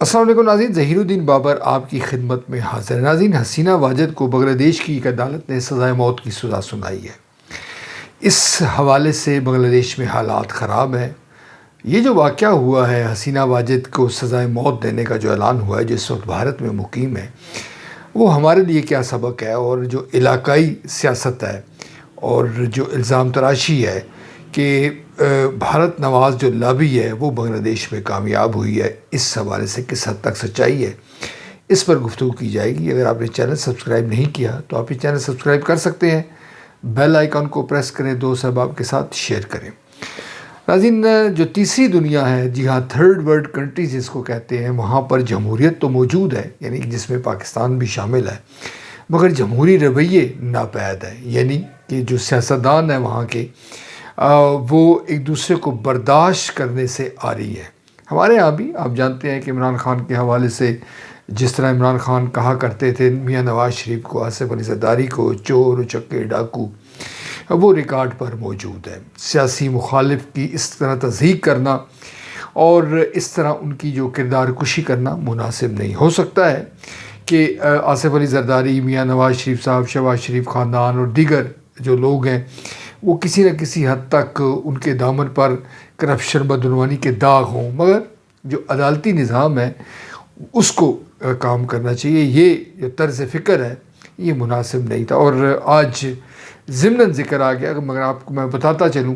السلام علیکم ناظرین، ظہیر الدین بابر آپ کی خدمت میں حاضر ہے۔ ناظرین، حسینہ واجد کو بنگلہ دیش کی ایک عدالت نے سزائے موت کی سزا سنائی ہے۔ اس حوالے سے بنگلہ دیش میں حالات خراب ہیں۔ یہ جو واقعہ ہوا ہے، حسینہ واجد کو سزائے موت دینے کا جو اعلان ہوا ہے، جو اس وقت بھارت میں مقیم ہے، وہ ہمارے لیے کیا سبق ہے؟ اور جو علاقائی سیاست ہے اور جو الزام تراشی ہے کہ بھارت نواز جو لابی ہے وہ بنگلہ دیش میں کامیاب ہوئی ہے، اس حوالے سے کس حد تک سچائی ہے، اس پر گفتگو کی جائے گی۔ اگر آپ نے چینل سبسکرائب نہیں کیا تو آپ یہ چینل سبسکرائب کر سکتے ہیں، بیل آئیکن کو پریس کریں، دوست احباب کے ساتھ شیئر کریں۔ ناظرین، جو تیسری دنیا ہے، جی ہاں، تھرڈ ورلڈ کنٹریز جس کو کہتے ہیں، وہاں پر جمہوریت تو موجود ہے، یعنی جس میں پاکستان بھی شامل ہے، مگر جمہوری رویے ناپید ہیں، یعنی کہ جو سیاستدان ہیں وہاں کے وہ ایک دوسرے کو برداشت کرنے سے آ رہی ہے۔ ہمارے یہاں بھی آپ جانتے ہیں کہ عمران خان کے حوالے سے جس طرح عمران خان کہا کرتے تھے میاں نواز شریف کو، آصف علی زرداری کو چور اچکے ڈاکو، وہ ریکارڈ پر موجود ہے۔ سیاسی مخالف کی اس طرح تضحیک کرنا اور اس طرح ان کی جو کردار کشی کرنا مناسب نہیں ہو سکتا ہے کہ آصف علی زرداری، میاں نواز شریف صاحب، شہباز شریف خاندان اور دیگر جو لوگ ہیں وہ کسی نہ کسی حد تک ان کے دامن پر کرپشن بدعنوانی کے داغ ہوں، مگر جو عدالتی نظام ہے اس کو کام کرنا چاہیے۔ یہ جو طرز فکر ہے یہ مناسب نہیں تھا، اور آج ضمناً ذکر آ گیا، مگر آپ کو میں بتاتا چلوں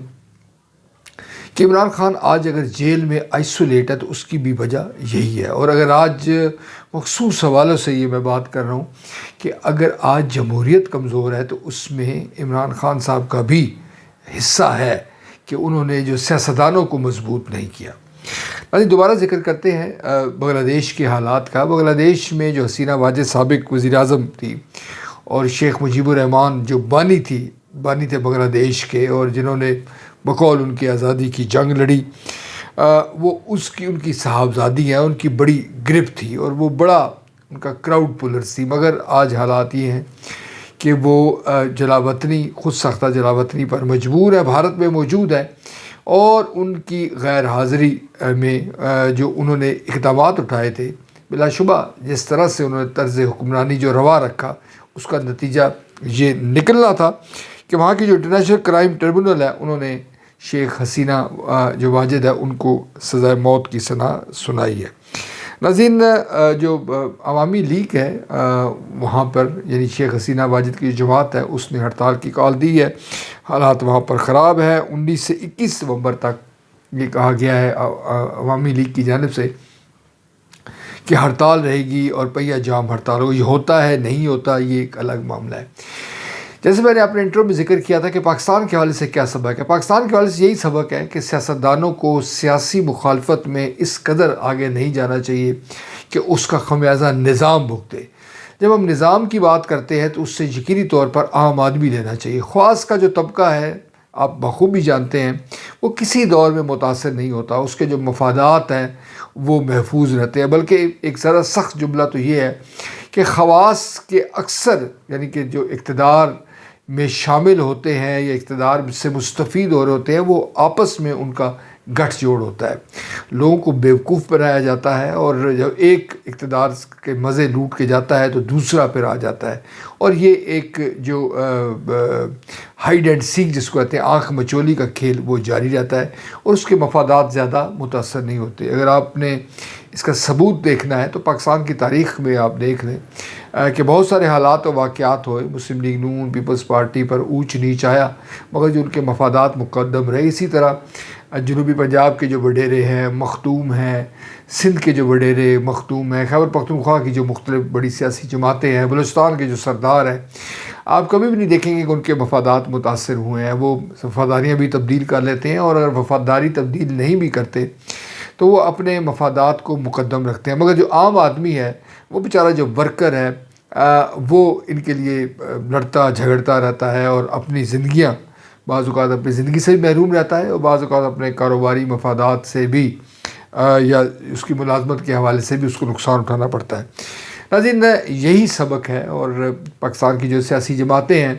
کہ عمران خان آج اگر جیل میں آئسولیٹ ہے تو اس کی بھی وجہ یہی ہے۔ اور اگر آج مخصوص حوالوں سے یہ میں بات کر رہا ہوں کہ اگر آج جمہوریت کمزور ہے تو اس میں عمران خان صاحب کا بھی حصہ ہے کہ انہوں نے جو سیاستدانوں کو مضبوط نہیں کیا۔ دوبارہ ذکر کرتے ہیں بنگلہ دیش کے حالات کا۔ بنگلہ دیش میں جو حسینہ واجد سابق وزیر اعظم تھی اور شیخ مجیب الرحمان جو بانی تھے بنگلہ دیش کے، اور جنہوں نے بقول ان کی آزادی کی جنگ لڑی، وہ ان کی صاحبزادی ہیں، ان کی بڑی گرپ تھی اور وہ بڑا ان کا کراؤڈ پولر تھی، مگر آج حالات یہ ہیں کہ وہ جلاوطنی، خود ساختہ جلاوطنی پر مجبور ہے، بھارت میں موجود ہے، اور ان کی غیر حاضری میں جو انہوں نے اقدامات اٹھائے تھے، بلا شبہ جس طرح سے انہوں نے طرز حکمرانی جو روا رکھا، اس کا نتیجہ یہ نکلنا تھا کہ وہاں کی جو انٹرنیشنل کرائم ٹریبونل ہے انہوں نے شیخ حسینہ جو واجد ہے ان کو سزائے موت کی سزا سنائی ہے۔ ناظرین، جو عوامی لیگ ہے وہاں پر، یعنی شیخ حسینہ واجد کی جو جماعت ہے، اس نے ہڑتال کی کال دی ہے۔ حالات وہاں پر خراب ہیں۔ 19 سے 21 نومبر تک یہ کہا گیا ہے عوامی لیگ کی جانب سے کہ ہڑتال رہے گی اور پہیہ جام ہڑتال ہوگی۔ یہ ہوتا ہے نہیں ہوتا، یہ ایک الگ معاملہ ہے۔ جیسے میں نے اپنے انٹرو میں ذکر کیا تھا کہ پاکستان کے حوالے سے کیا سبق ہے، پاکستان کے حوالے سے یہی سبق ہے کہ سیاستدانوں کو سیاسی مخالفت میں اس قدر آگے نہیں جانا چاہیے کہ اس کا خمیازہ نظام بھگتے۔ جب ہم نظام کی بات کرتے ہیں تو اس سے یقینی طور پر عام آدمی لینا چاہیے۔ خواص کا جو طبقہ ہے، آپ بخوبی جانتے ہیں، وہ کسی دور میں متاثر نہیں ہوتا، اس کے جو مفادات ہیں وہ محفوظ رہتے ہیں۔ بلکہ ایک ذرا سخت جملہ تو یہ ہے کہ خواص کے اکثر، یعنی کہ جو اقتدار میں شامل ہوتے ہیں یا اقتدار سے مستفید ہو رہے ہوتے ہیں، وہ آپس میں ان کا گٹھ جوڑ ہوتا ہے، لوگوں کو بیوقوف بنایا جاتا ہے، اور جب ایک اقتدار کے مزے لوٹ کے جاتا ہے تو دوسرا پھر آ جاتا ہے، اور یہ ایک جو ہائیڈ اینڈ سیک جس کو کہتے ہیں، آنکھ مچولی کا کھیل، وہ جاری رہتا ہے، اور اس کے مفادات زیادہ متاثر نہیں ہوتے۔ اگر آپ نے اس کا ثبوت دیکھنا ہے تو پاکستان کی تاریخ میں آپ دیکھ لیں کہ بہت سارے حالات و واقعات ہوئے، مسلم لیگ نون، پیپلز پارٹی پر اونچ نیچ آیا، مگر جو ان کے مفادات مقدم رہے۔ اسی طرح جنوبی پنجاب کے جو وڈیرے ہیں مختوم ہیں، سندھ کے جو وڈیرے مختوم ہیں، خیبر پختونخوا کی جو مختلف بڑی سیاسی جماعتیں ہیں، بلوچستان کے جو سردار ہیں، آپ کبھی بھی نہیں دیکھیں گے کہ ان کے مفادات متاثر ہوئے ہیں۔ وہ وفاداریاں بھی تبدیل کر لیتے ہیں، اور اگر وفاداری تبدیل نہیں بھی کرتے تو وہ اپنے مفادات کو مقدم رکھتے ہیں، مگر جو عام آدمی ہے، وہ بیچارہ جو ورکر ہے، وہ ان کے لیے لڑتا جھگڑتا رہتا ہے، اور اپنی زندگیاں بعض اوقات اپنی زندگی سے بھی محروم رہتا ہے، اور بعض اوقات اپنے کاروباری مفادات سے بھی یا اس کی ملازمت کے حوالے سے بھی اس کو نقصان اٹھانا پڑتا ہے۔ ناظرین، یہی سبق ہے، اور پاکستان کی جو سیاسی جماعتیں ہیں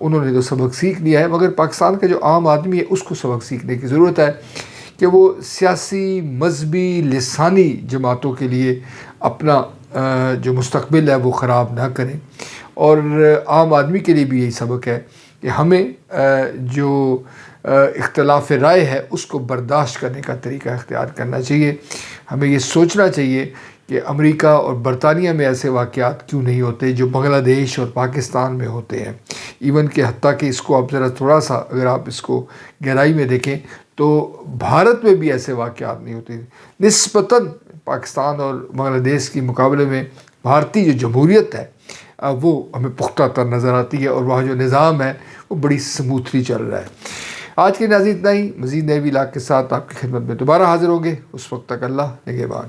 انہوں نے تو سبق سیکھ لیا ہے، مگر پاکستان کا جو عام آدمی ہے اس کو سبق سیکھنے کی ضرورت ہے کہ وہ سیاسی مذہبی لسانی جماعتوں کے لیے اپنا جو مستقبل ہے وہ خراب نہ کریں، اور عام آدمی کے لیے بھی یہی سبق ہے کہ ہمیں جو اختلاف رائے ہے اس کو برداشت کرنے کا طریقہ اختیار کرنا چاہیے۔ ہمیں یہ سوچنا چاہیے کہ امریکہ اور برطانیہ میں ایسے واقعات کیوں نہیں ہوتے جو بنگلہ دیش اور پاکستان میں ہوتے ہیں۔ ایون کہ حتیٰ کہ اس کو آپ ذرا تھوڑا سا اگر آپ اس کو گہرائی میں دیکھیں تو بھارت میں بھی ایسے واقعات نہیں ہوتے۔ نسبتاً پاکستان اور بنگلہ دیش کے مقابلے میں بھارتی جو جمہوریت ہے وہ ہمیں پختہ تر نظر آتی ہے، اور وہاں جو نظام ہے وہ بڑی سموتھلی چل رہا ہے۔ آج کے ناظرین اتنا ہی، مزید نئے ویلاگ کے ساتھ آپ کی خدمت میں دوبارہ حاضر ہوں گے۔ اس وقت تک اللہ نگہبان۔